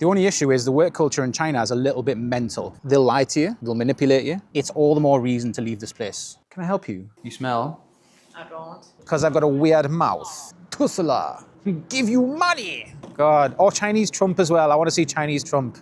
The only issue is the work culture in China is a little bit mental. They'll lie to you, they'll manipulate you. It's all the more reason to leave this place. Can I help you? You smell? I don't. Because I've got a weird mouth. Tusala, give you money. God, or Chinese Trump as well. I want to see Chinese Trump.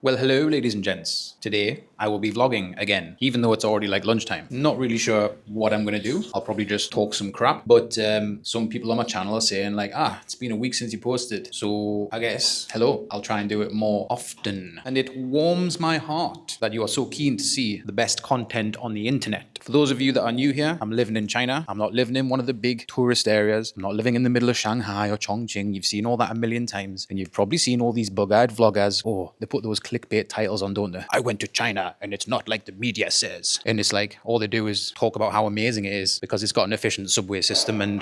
Well, hello, ladies and gents. Today, I will be vlogging again, even though it's already like lunchtime. Not really sure what I'm gonna do. I'll probably just talk some crap, but some people on my channel are saying like, it's been a week since you posted. So I guess, hello, I'll try and do it more often. And it warms my heart that you are so keen to see the best content on the internet. For those of you that are new here, I'm living in China. I'm not living in one of the big tourist areas. I'm not living in the middle of Shanghai or Chongqing. You've seen all that a million times. And you've probably seen all these bug-eyed vloggers. Oh, they put those clickbait titles on, don't they? I went to China and it's not like the media says. And it's like, all they do is talk about how amazing it is because it's got an efficient subway system and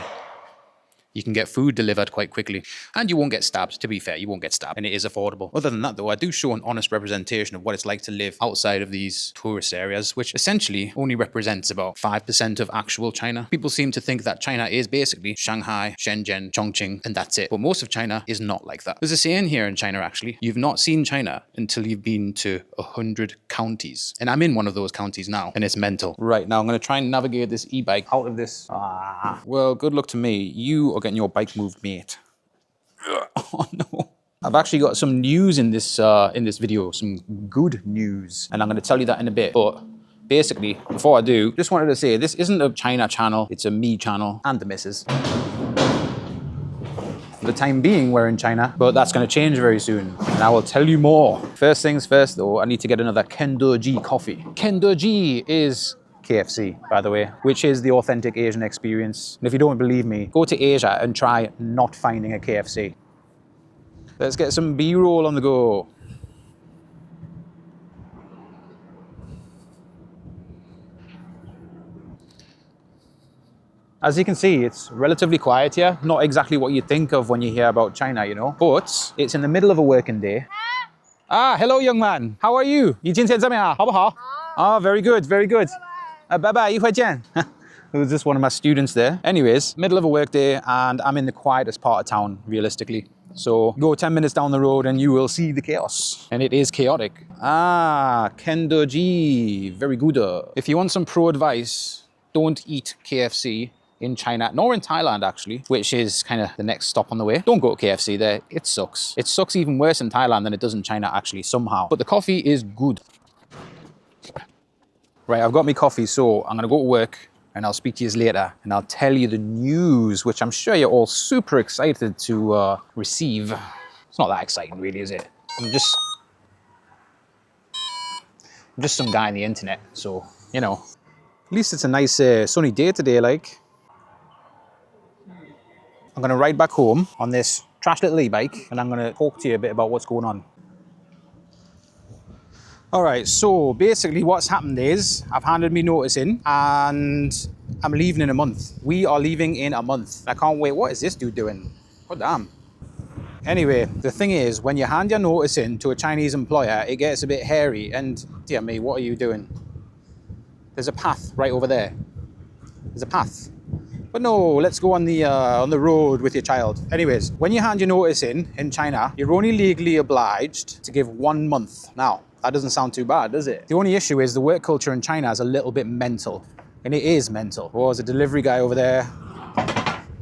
you can get food delivered quite quickly. And you won't get stabbed, to be fair, you won't get stabbed. And it is affordable. Other than that though, I do show an honest representation of what it's like to live outside of these tourist areas, which essentially only represents about 5% of actual China. People seem to think that China is basically Shanghai, Shenzhen, Chongqing, and that's it. But most of China is not like that. There's a saying here in China actually, you've not seen China until you've been to 100 counties. And I'm in one of those counties now, and it's mental. Right, now I'm gonna try and navigate this e-bike out of this. Well, good luck to me. You are getting your bike moved, mate. Oh no. I've actually got some news in this video, some good news, and I'm going to tell you that in a bit. But basically, before I do, just wanted to say this isn't a China channel, it's a me channel and the missus. For the time being, we're in China, but that's going to change very soon, and I will tell you more. First things first, though, I need to get another Kendoji coffee. Kendoji is KFC, by the way, which is the authentic Asian experience. And if you don't believe me, go to Asia and try not finding a KFC. Let's get some B-roll on the go. As you can see, it's relatively quiet here. Not exactly what you think of when you hear about China, you know, but it's in the middle of a working day. Hello, young man. How are you? 你今天怎么样？好不好？ very good, very good. Bye-bye, 一会见. It was just one of my students there. Anyways, middle of a work day and I'm in the quietest part of town, realistically. So go 10 minutes down the road and you will see the chaos. And it is chaotic. Kendoji, very good. If you want some pro advice, don't eat KFC in China, nor in Thailand actually, which is kind of the next stop on the way. Don't go to KFC there, it sucks. It sucks even worse in Thailand than it does in China actually, somehow. But the coffee is good. Right, I've got my coffee, so I'm gonna go to work and I'll speak to you later and I'll tell you the news, which I'm sure you're all super excited to receive. It's not that exciting really, is it? I'm just some guy on the internet, so, you know. At least it's a nice sunny day today, like. I'm gonna ride back home on this trash little e-bike and I'm gonna talk to you a bit about what's going on. All right, so basically what's happened is I've handed me notice in and I'm leaving in a month. We are leaving in a month. I can't wait. What is this dude doing? Oh, damn. Anyway, the thing is, when you hand your notice in to a Chinese employer, it gets a bit hairy and, dear me, what are you doing? There's a path right over there. There's a path. But no, let's go on the road with your child. Anyways, when you hand your notice in China, you're only legally obliged to give 1 month. Now, that doesn't sound too bad, does it? The only issue is the work culture in China is a little bit mental. And it is mental. Oh, there's a delivery guy over there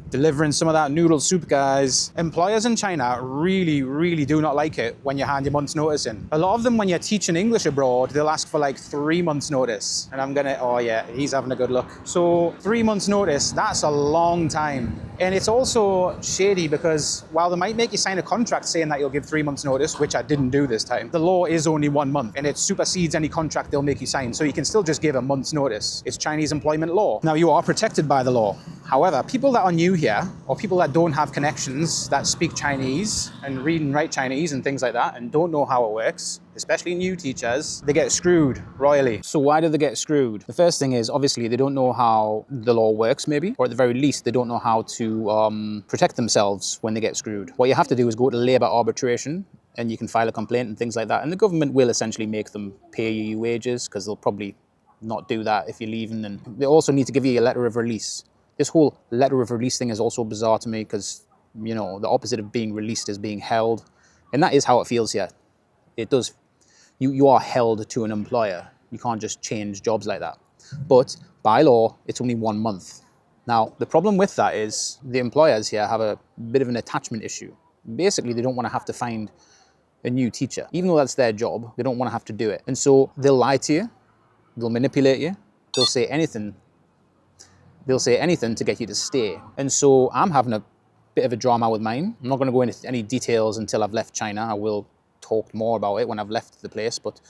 delivering some of that noodle soup, guys. Employers in China really, really do not like it when you hand your month's notice in. A lot of them, when you're teaching English abroad, they'll ask for like 3 months notice. And I'm gonna, oh yeah, he's having a good look. So 3 months notice, that's a long time. And it's also shady because while they might make you sign a contract saying that you'll give 3 months notice, which I didn't do this time, the law is only 1 month and it supersedes any contract they'll make you sign. So you can still just give a month's notice. It's Chinese employment law. Now you are protected by the law. However, people that are new here or people that don't have connections that speak Chinese and read and write Chinese and things like that and don't know how it works, especially new teachers, they get screwed royally. So why do they get screwed? The first thing is obviously they don't know how the law works maybe, or at the very least they don't know how to protect themselves when they get screwed. What you have to do is go to labor arbitration and you can file a complaint and things like that. And the government will essentially make them pay you your wages because they'll probably not do that if you're leaving. And they also need to give you a letter of release. This whole letter of release thing is also bizarre to me because you know, the opposite of being released is being held. And that is how it feels here. It does. You are held to an employer. You can't just change jobs like that. But by law, it's only 1 month. Now, the problem with that is the employers here have a bit of an attachment issue. Basically, they don't want to have to find a new teacher. Even though that's their job, they don't want to have to do it. And so they'll lie to you, they'll manipulate you, they'll say anything. They'll say anything to get you to stay. And so I'm having a bit of a drama with mine. I'm not going to go into any details until I've left China. I will talk more about it when I've left the place. But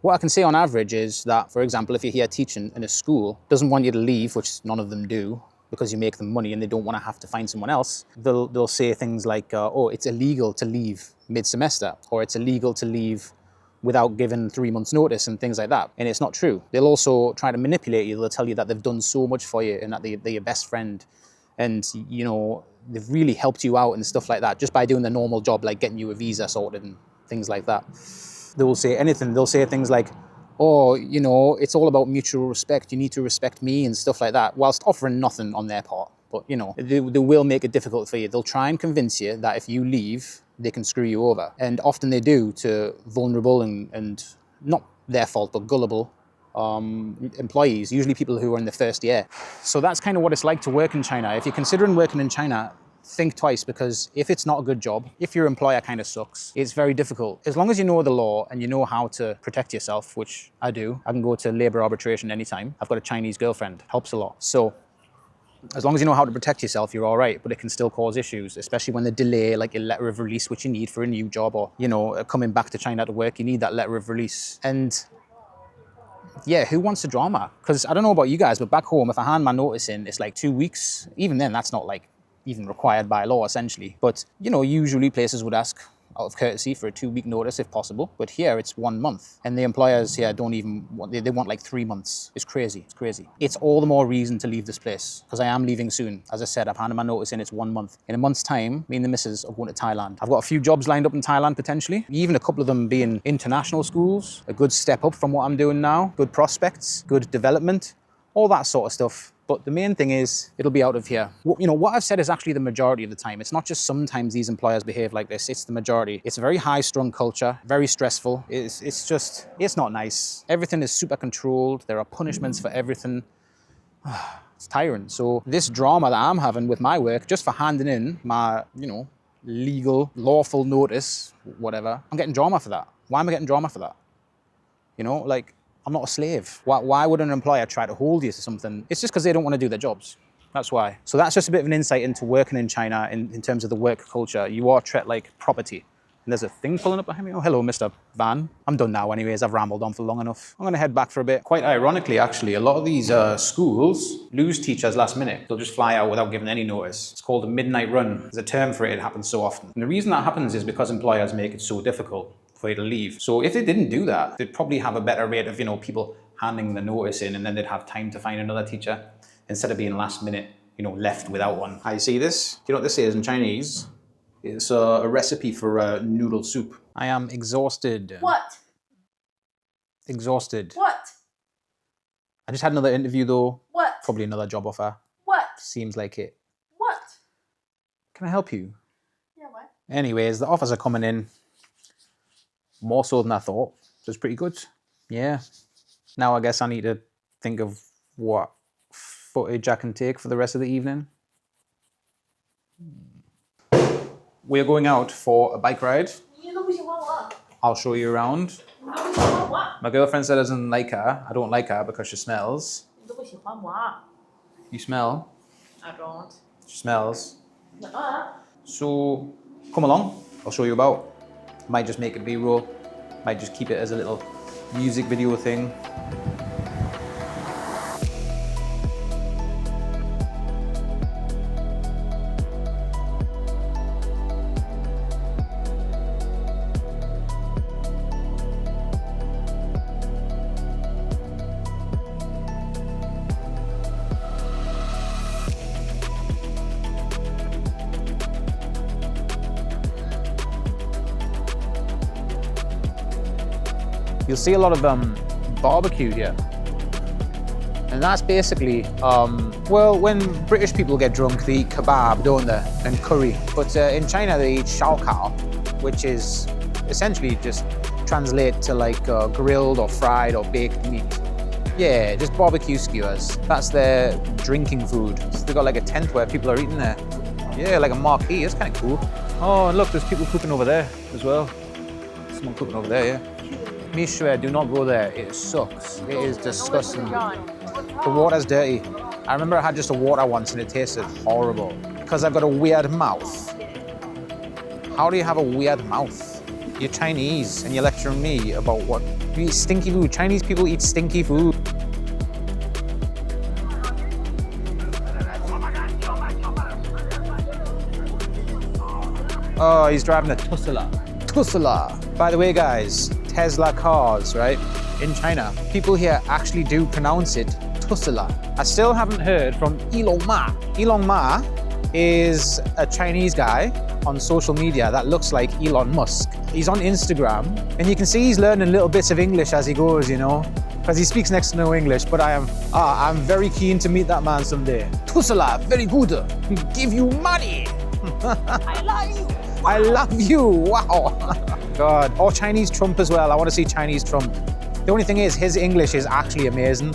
what I can say on average is that, for example, if you're here teaching in a school, doesn't want you to leave, which none of them do, because you make them money and they don't want to have to find someone else, they'll say things like, oh, it's illegal to leave mid-semester, or it's illegal to leave without giving 3 months notice and things like that. And it's not true. They'll also try to manipulate you. They'll tell you that they've done so much for you and that they're your best friend. And, you know, they've really helped you out and stuff like that just by doing the normal job, like getting you a visa sorted and things like that. They will say anything. They'll say things like, oh, you know, it's all about mutual respect. You need to respect me and stuff like that, whilst offering nothing on their part. But, you know, they will make it difficult for you. They'll try and convince you that if you leave, they can screw you over. And often they do to vulnerable and not their fault, but gullible employees, usually people who are in the first year. So that's kind of what it's like to work in China. If you're considering working in China, think twice, because if it's not a good job, if your employer kind of sucks, it's very difficult. As long as you know the law and you know how to protect yourself, which I do, I can go to labor arbitration anytime. I've got a Chinese girlfriend, helps a lot. So as long as you know how to protect yourself, you're all right, but it can still cause issues, especially when they delay like a letter of release, which you need for a new job, or, you know, coming back to China to work, you need that letter of release. And yeah, who wants the drama? Because I don't know about you guys, but back home, if I hand my notice in, it's like 2 weeks. Even then, that's not like even required by law, essentially. But, you know, usually places would ask out of courtesy for a 2-week notice if possible. But here it's 1 month. And the employers here don't even want, they want like 3 months. It's crazy, it's crazy. It's all the more reason to leave this place, because I am leaving soon. As I said, I've handed my notice in, it's 1 month. In a month's time, me and the missus are going to Thailand. I've got a few jobs lined up in Thailand potentially, even a couple of them being international schools, a good step up from what I'm doing now, good prospects, good development, all that sort of stuff. But the main thing is, it'll be out of here. You know, what I've said is actually the majority of the time. It's not just sometimes these employers behave like this, it's the majority. It's a very high-strung culture, very stressful. It's not nice. Everything is super controlled. There are punishments for everything. It's tiring. So this drama that I'm having with my work, just for handing in my, you know, legal, lawful notice, whatever, I'm getting drama for that. Why am I getting drama for that? You know, like, I'm not a slave. Why would an employer try to hold you to something? It's just because they don't want to do their jobs. That's why. So that's just a bit of an insight into working in China in terms of the work culture. You are treated like property. And there's a thing pulling up behind me. Oh, hello, Mr. Van. I'm done now anyways. I've rambled on for long enough. I'm going to head back for a bit. Quite ironically, actually, a lot of these schools lose teachers last minute. They'll just fly out without giving any notice. It's called a midnight run. There's a term for it. It happens so often. And the reason that happens is because employers make it so difficult for you to leave. So if they didn't do that, they'd probably have a better rate of, you know, people handing the notice in, and then they'd have time to find another teacher instead of being last minute, you know, left without one. I see this. Do you know what this is in Chinese? It's a recipe for noodle soup. I am exhausted. What? Exhausted. What? I just had another interview though. What? Probably another job offer. What? Seems like it. What? Can I help you? Yeah, what? Anyways, the offers are coming in. More so than I thought. So it's pretty good. Yeah. Now I guess I need to think of what footage I can take for the rest of the evening. We're going out for a bike ride. I'll show you around. My girlfriend said I doesn't like her. I don't like her because she smells. You smell? I don't. She smells. So come along. I'll show you about. Might just make a B-roll. Might just keep it as a little music video thing. You'll see a lot of barbecue here. And that's basically, well, when British people get drunk, they eat kebab, don't they? And curry. But in China, they eat shao kao, which is essentially just translate to like grilled or fried or baked meat. Yeah, just barbecue skewers. That's their drinking food. So they got like a tent where people are eating there. Yeah, like a marquee. It's kind of cool. Oh, and look, there's people cooking over there as well. Someone cooking over there, yeah. Me swear, do not go there. It sucks. It is disgusting. The water's dirty. I remember I had just a water once and it tasted horrible because I've got a weird mouth. How do you have a weird mouth? You're Chinese and you're lecturing me about what? You eat stinky food. Chinese people eat stinky food. Oh, he's driving a Tesla. Tesla. By the way, guys, Tesla cars, right? In China, people here actually do pronounce it Tesla. I still haven't heard from Elon Ma. Elon Ma is a Chinese guy on social media that looks like Elon Musk. He's on Instagram, and you can see he's learning little bits of English as he goes, you know, because he speaks next to no English. But I'm very keen to meet that man someday. Tesla, very good. Give you money. I love you. Wow. I love you. Wow. God. Or Chinese Trump as well. I want to see Chinese Trump. The only thing is, his English is actually amazing.